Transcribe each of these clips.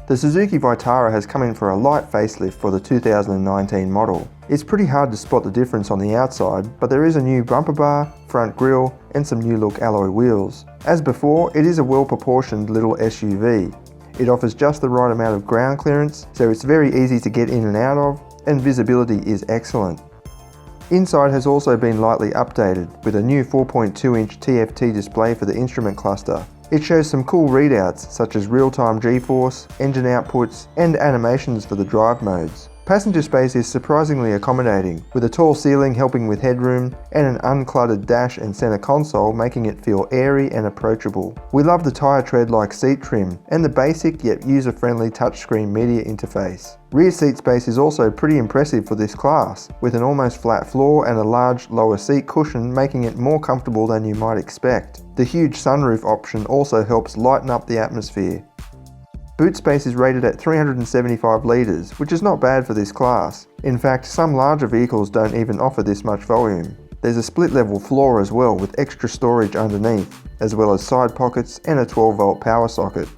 The Suzuki Vitara has come in for a light facelift for the 2019 model. It's pretty hard to spot the difference on the outside, but there is a new bumper bar, front grille, and some new look alloy wheels. As before, it is a well-proportioned little SUV. It offers just the right amount of ground clearance, so it's very easy to get in and out of, and visibility is excellent. Inside has also been lightly updated with a new 4.2-inch TFT display for the instrument cluster. It shows some cool readouts such as real-time G-force, engine outputs, and animations for the drive modes. Passenger space is surprisingly accommodating, with a tall ceiling helping with headroom and an uncluttered dash and center console making it feel airy and approachable. We love the tyre tread-like seat trim and the basic yet user-friendly touchscreen media interface. Rear seat space is also pretty impressive for this class, with an almost flat floor and a large lower seat cushion making it more comfortable than you might expect. The huge sunroof option also helps lighten up the atmosphere. Boot space is rated at 375 litres, which is not bad for this class. In fact, some larger vehicles don't even offer this much volume. There's a split level floor as well with extra storage underneath, as well as side pockets and a 12-volt power socket.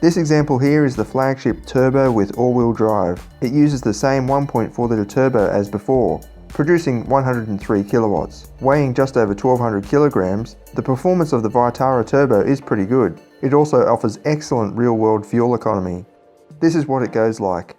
This example here is the flagship Turbo with all-wheel drive. It uses the same 1.4 litre turbo as before, producing 103 kilowatts. Weighing just over 1200 kilograms, the performance of the Vitara Turbo is pretty good. It also offers excellent real-world fuel economy. This is what it goes like.